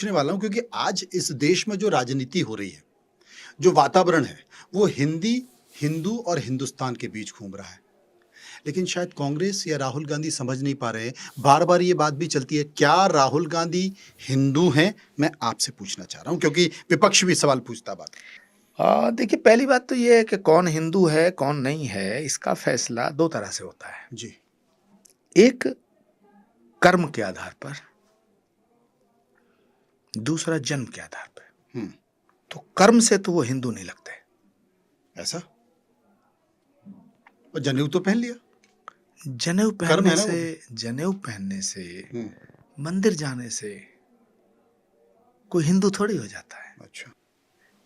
पूछने वाला हूँ क्योंकि आज इस देश में जो राजनीति हो रही है, जो वातावरण है, वो हिंदी, हिंदू और हिंदुस्तान के बीच घूम रहा है। लेकिन शायद कांग्रेस या राहुल गांधी समझ नहीं पा रहे हैं। बार-बार ये बात भी चलती है, क्या राहुल गांधी हिंदू हैं? मैं आपसे पूछना चाह रहा हूँ क्योंकि विपक्ष भी सवाल पूछता बात। देखिए पहली बात तो ये है कि कौन हिंदू है, कौन नहीं है, इसका फैसला 2 तरह से होता है। जी, एक कर्म के आधार पर, दूसरा जन्म के आधार पर। हुँ, तो कर्म से तो वो हिंदू नहीं लगते। ऐसा? और जनेऊ तो पहन लिया, जनेऊ कर्म पहनने है ना वो से भी। जनेऊ पहनने से, हुँ, मंदिर जाने से कोई हिंदू थोड़ी हो जाता है। अच्छा,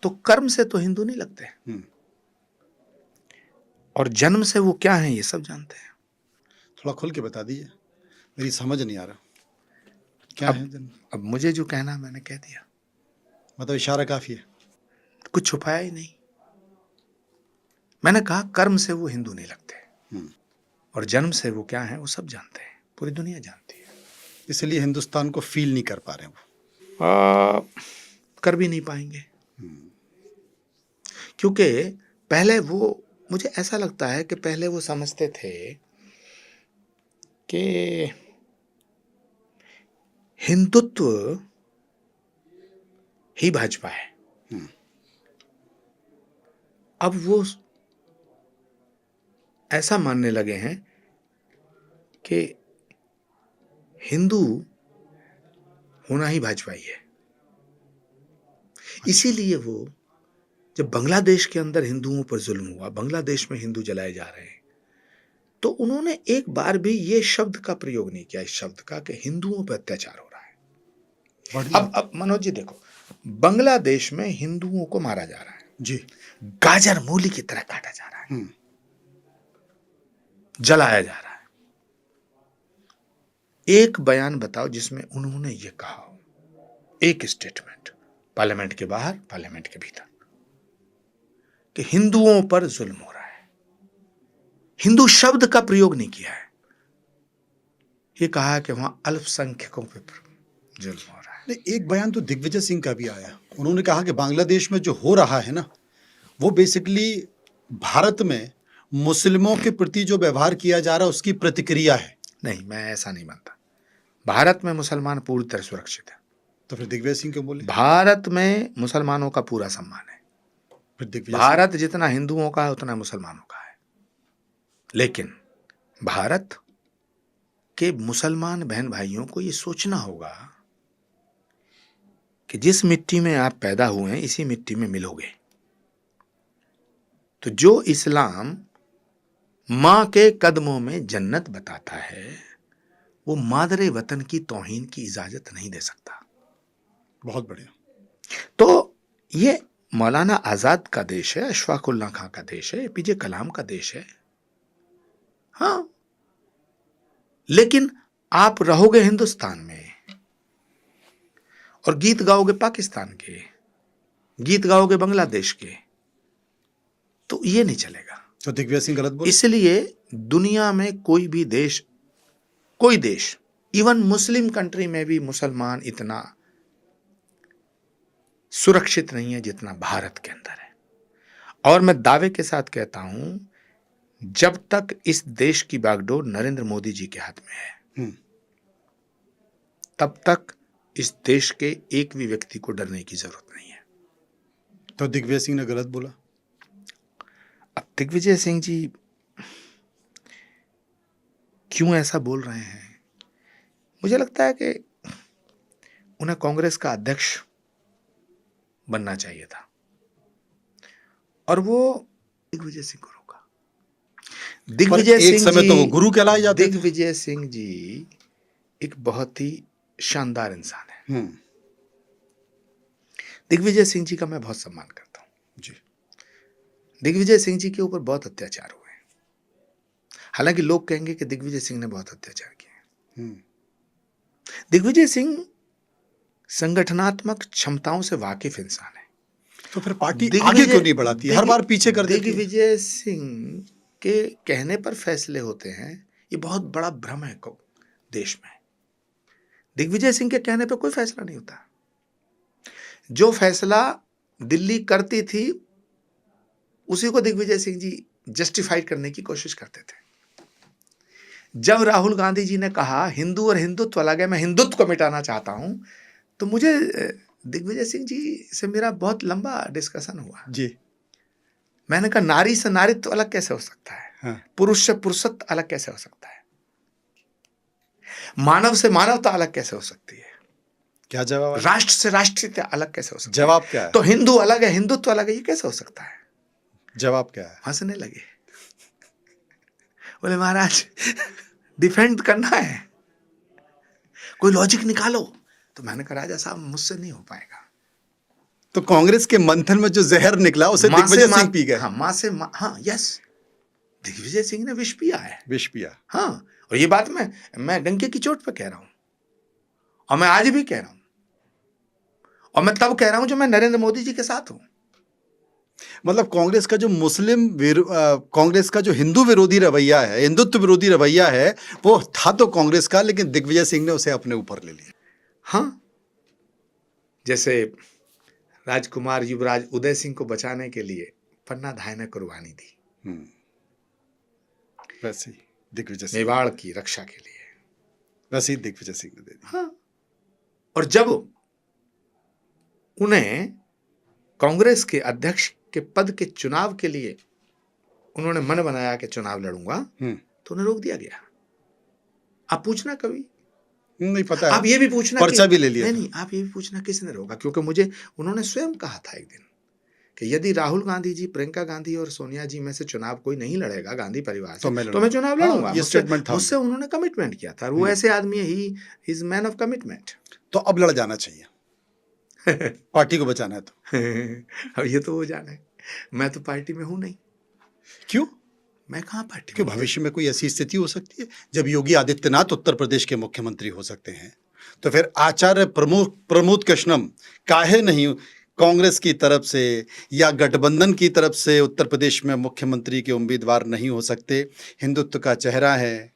तो कर्म से तो हिंदू नहीं लगते हुँ, और जन्म से वो क्या हैं ये सब जानते हैं। थोड़ा खुल के बता दीजिए, मेरी समझ नहीं आ रहा। क्या अब है जन्म? अब मुझे जो कहना मैंने कह दिया, मतलब इशारा काफ़ी है। कुछ छुपाया ही नहीं। मैंने कहा कर्म से वो हिंदू नहीं लगते हुँ, और जन्म से वो क्या हैं वो सब जानते हैं, पूरी दुनिया जानती है। इसलिए हिंदुस्तान को फ़ील नहीं कर पा रहे हैं वो। आ, कर भी नहीं पाएंगे क्योंकि पहले वो, मुझे ऐसा लगता है कि पहले वो समझते थे कि हिंदुत्व ही भाजपा है। हुँ, अब वो ऐसा मानने लगे हैं कि हिंदू होना ही भाजपा ही है। अच्छा, इसीलिए वो, जब बांग्लादेश के अंदर हिंदुओं पर जुल्म हुआ, बांग्लादेश में हिंदू जलाए जा रहे हैं, तो उन्होंने एक बार भी ये शब्द का प्रयोग नहीं किया, इस शब्द का, कि हिंदुओं पर अत्याचार हो रहा है। बढ़िया। अब मनोज जी देखो, बांग्लादेश में हिंदुओं को मारा जा रहा है, जी, गाजर मूली की तरह काटा जा रहा है, हुँ, जलाया जा रहा है। एक बयान बताओ जिसमें उन्होंने ये कहा हो, एक स्टेटमेंट, पार्लियामेंट के बाहर, पार्लियामेंट के भीतर, कि हिंदुओं पर जुल्म हो रहा है। हिंदू शब्द का प्रयोग नहीं किया है, ये कहा है कि वहां अल्पसंख्यकों पर जुल्म हो रहा है। नहीं एक बयान तो दिग्विजय सिंह का भी आया। उन्होंने कहा कि बांग्लादेश में जो हो रहा है ना, वो बेसिकली भारत में मुस्लिमों के प्रति जो व्यवहार किया जा रहा है उसकी प्रतिक्रिया है। नहीं, मैं ऐसा नहीं मानता। भारत में मुसलमान पूरी तरह सुरक्षित है। तो फिर दिग्विजय सिंह क्यों बोले? भारत में मुसलमानों का पूरा सम्मान है। फिर दिग्विजय सिंह भारत जितना हिंदुओं का है उतना मुसलमानों का है। लेकिन भारत के मुसलमान बहन भाइयों को ये सोचना होगा कि जिस मिट्टी में आप पैदा हुए हैं इसी मिट्टी में मिलोगे। तो जो इस्लाम मां के कदमों में जन्नत बताता है, वो मादरे वतन की तौहीन की इजाजत नहीं दे सकता। बहुत बढ़िया। तो ये मौलाना आजाद का देश है, अशफाकुल्ला खां का देश है, एपीजे कलाम का देश है। हाँ, लेकिन आप रहोगे हिंदुस्तान में और गीत गाओगे पाकिस्तान के, गीत गाओगे बांग्लादेश के, तो ये नहीं चलेगा। तो दिग्विजय सिंह गलत बोले? इसलिए दुनिया में कोई भी देश, कोई देश, इवन मुस्लिम कंट्री में भी मुसलमान इतना सुरक्षित नहीं है जितना भारत के अंदर है। और मैं दावे के साथ कहता हूं, जब तक इस देश की बागडोर नरेंद्र मोदी जी के हाथ में है, हुँ, तब तक इस देश के एक भी व्यक्ति को डरने की जरूरत नहीं है। तो दिग्विजय सिंह ने गलत बोला? अब दिग्विजय सिंह जी क्यों ऐसा बोल रहे हैं, मुझे लगता है कि उन्हें कांग्रेस का अध्यक्ष बनना चाहिए था और वो दिग्विजय सिंह को रोका। पर दिग्विजय एक सिंह समय जी, तो वो गुरु कहलाए जाते थे। दिग्विजय सिंह जी एक बहुत ही शानदार इंसान है। हुँ, दिग्विजय सिंह जी का मैं बहुत सम्मान करता हूं। जी, दिग्विजय सिंह जी के ऊपर बहुत अत्याचार हुए हैं। हालांकि लोग कहेंगे कि दिग्विजय सिंह ने बहुत अत्याचार किए हैं। हुँ, दिग्विजय सिंह संगठनात्मक क्षमताओं से वाकिफ इंसान है। तो फिर पार्टी आगे क्यों दिग्विजय नहीं बढ़ाती है? हर बार पीछे कर देती है। दिग्विजय सिंह के कहने पर फैसले होते हैं, ये बहुत बड़ा भ्रम है को देश में। दिग्विजय सिंह के कहने पर कोई फैसला नहीं होता। जो फैसला दिल्ली करती थी उसी को दिग्विजय सिंह जी जस्टिफाइड करने की कोशिश करते थे। जब राहुल गांधी जी ने कहा हिंदू और हिंदुत्व अलग है, मैं हिंदुत्व को मिटाना चाहता हूं, तो मुझे दिग्विजय सिंह जी से मेरा बहुत लंबा डिस्कशन हुआ जी। मैंने कहा नारी से नारित्व अलग कैसे हो सकता है? हाँ। पुरुष से पुरुषत्व अलग कैसे हो सकता है? मानव से मानवता अलग कैसे हो सकती है? क्या जवाब आया? राष्ट्र से राष्ट्रीयता अलग कैसे हो सकती है? जवाब क्या है? तो हिंदू अलग है, हिंदुत्व अलग है, ये कैसे हो सकता है? जवाब क्या है? हंसने लगे, बोले महाराज डिफेंड करना है, कोई लॉजिक निकालो। तो मैंने कहा राजा साहब मुझसे नहीं हो पाएगा। तो कांग्रेस के मंथन में जो जहर निकला उसे माँ से दिग्विजय माँ- सिंह पी गए। हाँ, माँ से माँ, हाँ यस, दिग्विजय सिंह ने विष पिया है। विष पिया। हाँ, और ये बात मैं डंके की चोट पे कह रहा हूं, और मैं आज भी कह रहा हूं, और मैं तब कह रहा हूं जब मैं नरेंद्र मोदी जी के साथ हूं। मतलब कांग्रेस का जो हिंदू विरोधी रवैया है, हिंदुत्व विरोधी रवैया है, वो था तो कांग्रेस का, लेकिन दिग्विजय सिंह ने उसे अपने ऊपर ले लिया। हाँ, जैसे राजकुमार युवराज उदय सिंह को बचाने के लिए पन्ना धाय ने कुर्बानी दी, वैसे ही दिग्विजय सिंह, मेवाड़ की रक्षा के लिए, वैसे ही दिग्विजय सिंह ने दे दी। हाँ। और जब उन्हें कांग्रेस के अध्यक्ष के पद के चुनाव के लिए उन्होंने मन बनाया कि चुनाव लड़ूंगा, तो उन्हें रोक दिया गया। आप पूछना कभी, नहीं पता है, आप ये भी पूछना पर्चा भी ले लिया। नहीं, आप ये भी पूछना किसने रोका, क्योंकि मुझे उन्होंने स्वयं कहा था एक दिन कि यदि राहुल गांधी जी, प्रियंका गांधी और सोनिया जी में से चुनाव कोई नहीं लड़ेगा गांधी परिवार से, तो मैं चुनाव लड़ूंगा। ये स्टेटमेंट था मुझसे उन्होंने कमिटमेंट किया था, वो ऐसे आदमी है, he is man of commitment. तो अब लड़ जाना चाहिए, पार्टी को बचाना है तो। अब ये तो हो जाना है, मैं तो पार्टी में हूं नहीं। क्यों? मैं कहाँ पार्टी क्यों? भविष्य में कोई ऐसी स्थिति हो सकती है जब योगी आदित्यनाथ उत्तर प्रदेश के मुख्यमंत्री हो सकते हैं, तो फिर आचार्य प्रमोद कृष्णम काहे नहीं कांग्रेस की तरफ से या गठबंधन की तरफ से उत्तर प्रदेश में मुख्यमंत्री के उम्मीदवार नहीं हो सकते? हिंदुत्व का चेहरा है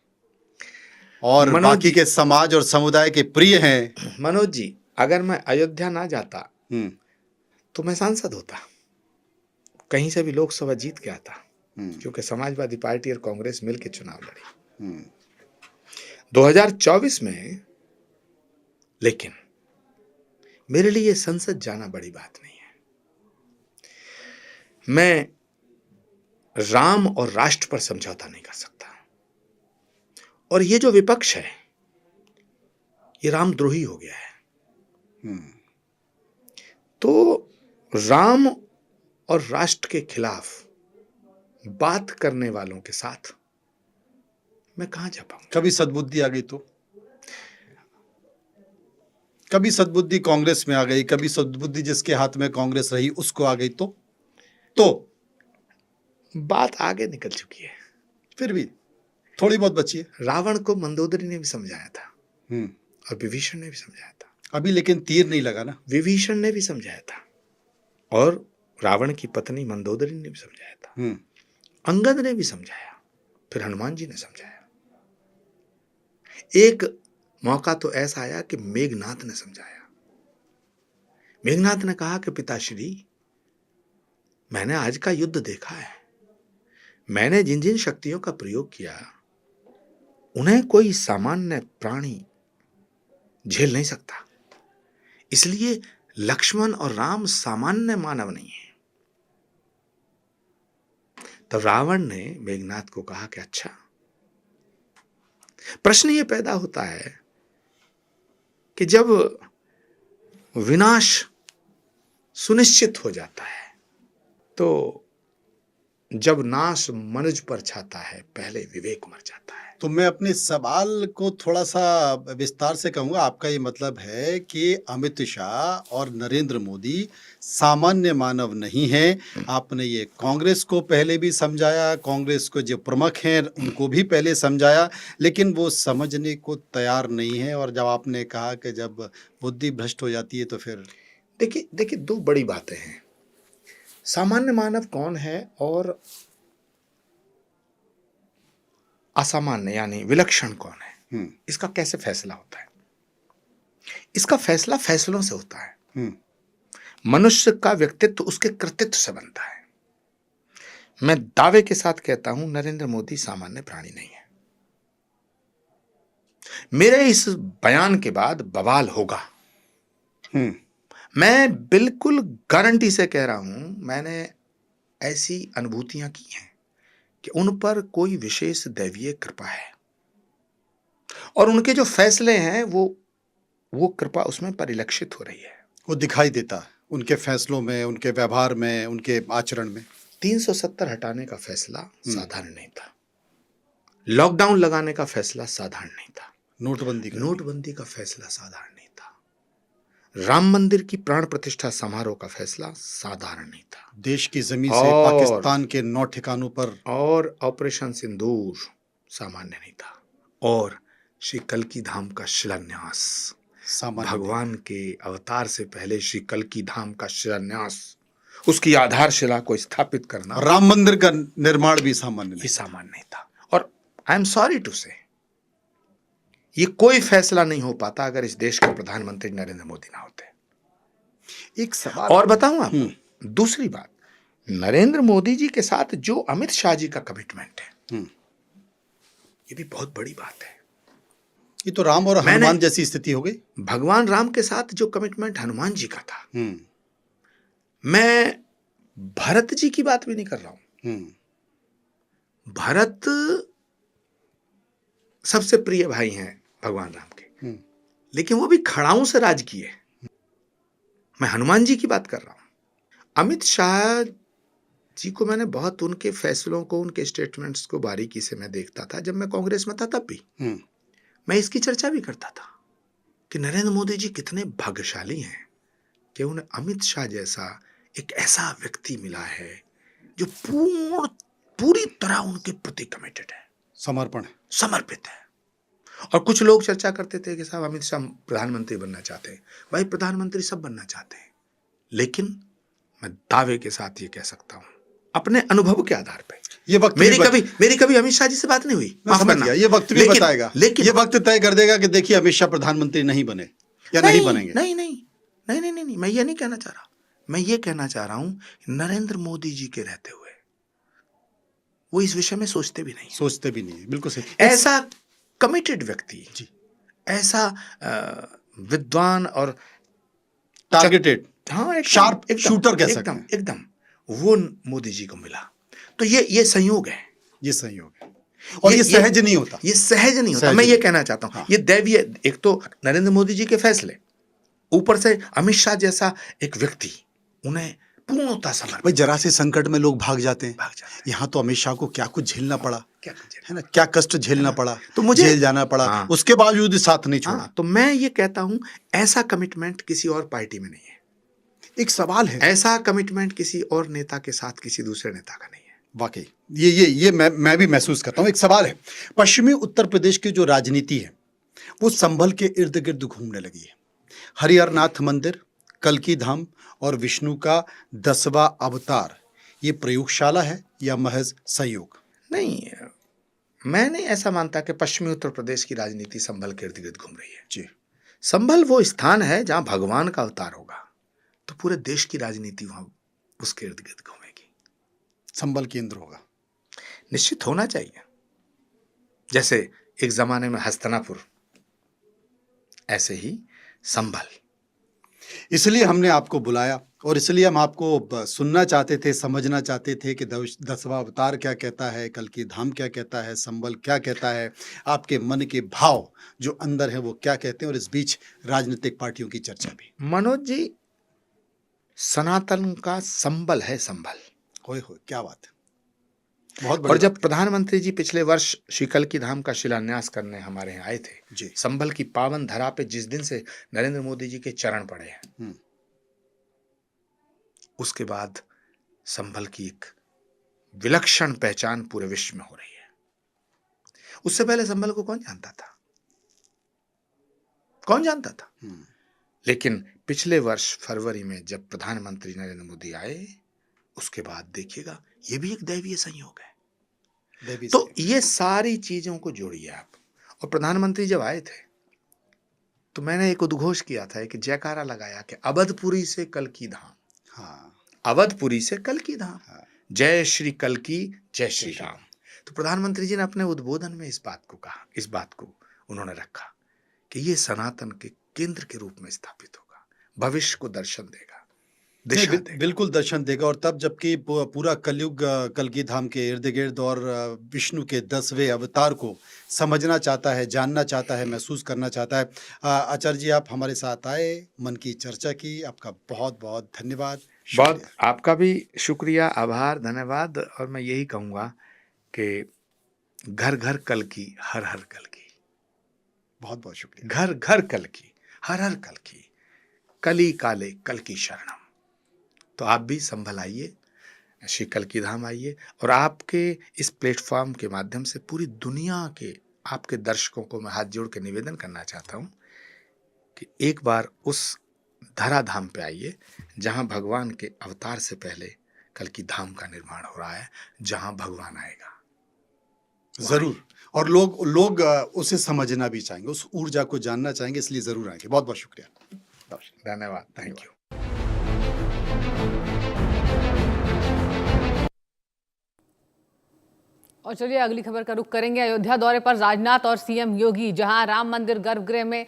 और बाकी के समाज और समुदाय के प्रिय हैं। मनोज जी, अगर मैं अयोध्या ना जाता तो मैं सांसद होता, कहीं से भी लोकसभा जीत के आता, क्योंकि समाजवादी पार्टी और कांग्रेस मिलकर चुनाव लड़ी 2024 में। लेकिन मेरे लिए संसद जाना बड़ी बात नहीं है। मैं राम और राष्ट्र पर समझौता नहीं कर सकता, और ये जो विपक्ष है ये रामद्रोही हो गया है। तो राम और राष्ट्र के खिलाफ बात करने वालों के साथ मैं कहां जा पाऊंगा? कभी सद्बुद्धि आ गई तो, कभी सद्बुद्धि कांग्रेस में आ गई, कभी सद्बुद्धि जिसके हाथ में कांग्रेस रही उसको आ गई तो बात आगे निकल चुकी है। फिर भी थोड़ी बहुत बची है। रावण को मंदोदरी ने भी समझाया था, और विभीषण ने भी समझाया था। अभी लेकिन तीर नहीं लगा ना। विभीषण ने भी समझाया था, और रावण की पत्नी मंदोदरी ने भी समझाया था, अंगद ने भी समझाया, फिर हनुमान जी ने समझाया। एक मौका तो ऐसा आया कि मेघनाथ ने समझाया। मेघनाथ ने कहा कि पिताश्री, मैंने आज का युद्ध देखा है, मैंने जिन जिन शक्तियों का प्रयोग किया उन्हें कोई सामान्य प्राणी झेल नहीं सकता, इसलिए लक्ष्मण और राम सामान्य मानव नहीं है। तब रावण ने मेघनाथ को कहा कि अच्छा, प्रश्न यह पैदा होता है कि जब विनाश सुनिश्चित हो जाता है, तो जब नाश मनुज पर छाता है पहले विवेक मर जाता है। तो मैं अपने सवाल को थोड़ा सा विस्तार से कहूंगा। आपका ये मतलब है कि अमित शाह और नरेंद्र मोदी सामान्य मानव नहीं हैं। आपने ये कांग्रेस को पहले भी समझाया, कांग्रेस को जो प्रमुख हैं उनको भी पहले समझाया, लेकिन वो समझने को तैयार नहीं है। और जब आपने कहा कि जब बुद्धि भ्रष्ट हो जाती है तो फिर देखिए दो बड़ी बातें हैं, सामान्य मानव कौन है और असामान्य यानी विलक्षण कौन है। इसका कैसे फैसला होता है? इसका फैसला फैसलों से होता है। मनुष्य का व्यक्तित्व उसके कृतित्व से बनता है। मैं दावे के साथ कहता हूं, नरेंद्र मोदी सामान्य प्राणी नहीं है। मेरे इस बयान के बाद बवाल होगा। मैं बिल्कुल गारंटी से कह रहा हूं, मैंने ऐसी अनुभूतियां की हैं कि उन पर कोई विशेष दैवीय कृपा है और उनके जो फैसले हैं वो कृपा उसमें परिलक्षित हो रही है। वो दिखाई देता है उनके फैसलों में, उनके व्यवहार में, उनके आचरण में। 370 हटाने का फैसला साधारण नहीं था। लॉकडाउन लगाने का फैसला साधारण नहीं था। नोटबंदी का फैसला साधारण नहीं था। राम मंदिर की प्राण प्रतिष्ठा समारोह का फैसला साधारण नहीं था। देश की जमीन से पाकिस्तान के 9 ठिकानों पर और ऑपरेशन सिंदूर सामान्य नहीं था। और श्री कल्की धाम का शिलान्यास, सामान्य भगवान के अवतार से पहले श्री कल्की धाम का शिलान्यास, उसकी आधारशिला को स्थापित करना, और राम मंदिर का निर्माण भी सामान्य नहीं, ये सामान्य नहीं था। और आई एम सॉरी टू से, ये कोई फैसला नहीं हो पाता अगर इस देश के प्रधानमंत्री नरेंद्र मोदी ना होते। एक सवाल और बताऊं आपको दूसरी बात, नरेंद्र मोदी जी के साथ जो अमित शाह जी का कमिटमेंट है, ये भी बहुत बड़ी बात है। ये तो राम और हनुमान जैसी स्थिति हो गई। भगवान राम के साथ जो कमिटमेंट हनुमान जी का था, मैं भरत जी की बात भी नहीं कर रहा हूं। भरत सबसे प्रिय भाई हैं भगवान राम के, लेकिन वो भी खड़ाऊं से राज किए। मैं हनुमान जी की बात कर रहा हूं। अमित शाह जी को मैंने बहुत, उनके फैसलों को, उनके स्टेटमेंट्स को बारीकी से मैं देखता था। जब मैं कांग्रेस में था तब भी मैं इसकी चर्चा भी करता था कि नरेंद्र मोदी जी कितने भाग्यशाली हैं कि उन्हें अमित शाह जैसा एक ऐसा व्यक्ति मिला है जो पूरी तरह उनके प्रति कमिटेड है, समर्पित है। और कुछ लोग चर्चा करते थे कि साहब अमित शाह प्रधानमंत्री बनना चाहते हैं। भाई, प्रधानमंत्री सब बनना चाहते हैं, लेकिन मैं दावे के साथ ये कह सकता हूं अपने अनुभव के आधार पर, ये वक्त मेरी कभी अमित शाह जी से बात नहीं हुई, माफ करना। ये वक्त भी बताएगा, लेकिन ये वक्त तय कर देगा कि देखिए अमित शाह प्रधानमंत्री नहीं बने या नहीं बनेंगे। नहीं, मैं ये नहीं कहना चाह रहा। मैं ये कहना चाह रहा हूं, नरेंद्र मोदी जी के रहते हुए वो इस विषय में सोचते भी नहीं। बिल्कुल सही। ऐसा कमिटेड व्यक्ति जी, ऐसा विद्वान और टारगेटेड, शार्प शूटर कह सकते हैं, एकदम वो मोदी जी को मिला। तो ये संयोग है, और ये सहज नहीं होता। मैं ये कहना चाहता हूं, ये दैवीय, एक तो नरेंद्र मोदी जी के फैसले, ऊपर से अमित शाह जैसा एक व्यक्ति, उन्हें पूर्णतः समर्पित। भाई, जरा से संकट में लोग भाग जाते हैं। यहाँ तो अमित शाह को क्या कुछ झेलना पड़ा, है ना, क्या कष्ट झेलना पड़ा, तो मुझे जेल जाना पड़ा, उसके बावजूद साथ नहीं छोड़ा। तो मैं ये कहता हूं, ऐसा कमिटमेंट किसी और पार्टी में नहीं है। एक सवाल है, ऐसा कमिटमेंट किसी और नेता के साथ किसी दूसरे नेता का नहीं है। वाकई ये मैं भी महसूस करता हूं। एक सवाल है, पश्चिमी उत्तर प्रदेश की जो राजनीति है वो संभल के इर्द गिर्द घूमने लगी है। हरिहरनाथ मंदिर, कल्की धाम और विष्णु का 10वां अवतार, ये प्रयोगशाला है या महज संयोग? नहीं, मैं नहीं ऐसा मानता कि पश्चिमी उत्तर प्रदेश की राजनीति संभल के इर्द गिर्द घूम रही है जी। संभल वो स्थान है जहां भगवान का अवतार होगा, तो पूरे देश की राजनीति वहां उसके इर्द गिर्द घूमेगी। संभल केंद्र होगा, निश्चित होना चाहिए। जैसे एक जमाने में हस्तिनापुर, ऐसे ही संभल। इसलिए हमने आपको बुलाया और इसलिए हम आपको सुनना चाहते थे, समझना चाहते थे कि 10वां अवतार क्या कहता है, कल्की धाम क्या कहता है, संभल क्या कहता है, आपके मन के भाव जो अंदर हैं वो क्या कहते हैं, और इस बीच राजनीतिक पार्टियों की चर्चा भी। मनोज जी, सनातन का संबल है संभल। होए क्या बात है, बहुत और जब प्रधानमंत्री जी पिछले वर्ष श्री कल्की धाम का शिलान्यास करने हमारे यहाँ आए थे जी, संभल की पावन धरा पे जिस दिन से नरेंद्र मोदी जी के चरण पड़े हैं, उसके बाद संभल की एक विलक्षण पहचान पूरे विश्व में हो रही है। उससे पहले संभल को कौन जानता था? लेकिन पिछले वर्ष फरवरी में जब प्रधानमंत्री नरेंद्र मोदी आए, उसके बाद देखिएगा, ये भी एक दैवीय संयोग है। तो ये सारी चीजों को जोड़िए आप। और प्रधानमंत्री जब आए थे तो मैंने एक उद्घोष किया था, एक जयकारा लगाया कि अवधपुरी से कल्कि धाम, हाँ अवधपुरी से कल्कि धाम, हाँ जय श्री कल्कि जय श्री जय श्री राम। तो प्रधानमंत्री जी ने अपने उद्बोधन में इस बात को कहा, इस बात को उन्होंने रखा कि ये सनातन के केंद्र के रूप में स्थापित होगा, भविष्य को दर्शन देगा, दिशा नहीं, देगा। बिल्कुल दर्शन देगा। और तब जबकि पूरा कलयुग कल्कि धाम के इर्द गिर्द और विष्णु के 10वें अवतार को समझना चाहता है, जानना चाहता है, महसूस करना चाहता है। आचार्य जी, आप हमारे साथ आए, मन की चर्चा की, आपका बहुत बहुत धन्यवाद, बहुत शुक्रिया। आपका भी शुक्रिया, आभार, धन्यवाद। और मैं यही कहूँगा कि घर घर कल्कि, हर हर कल्कि, बहुत बहुत शुक्रिया। घर घर कल्कि, हर हर कल्कि, कली काले कल्कि शरणम। तो आप भी संभल आइए, श्री कल्कि धाम आइए, और आपके इस प्लेटफॉर्म के माध्यम से पूरी दुनिया के आपके दर्शकों को मैं हाथ जोड़ के निवेदन करना चाहता हूँ कि एक बार उस धरा धाम पे आइए जहाँ भगवान के अवतार से पहले कल्कि धाम का निर्माण हो रहा है, जहाँ भगवान आएगा। जरूर। और लोग लोग उसे समझना भी चाहेंगे, उस ऊर्जा को जानना चाहेंगे, इसलिए जरूर आएंगे। बहुत बहुत शुक्रिया। धन्यवाद, थैंक यू। और चलिए अगली खबर का रुख करेंगे। अयोध्या दौरे पर राजनाथ और सीएम योगी, जहां राम मंदिर गर्भगृह में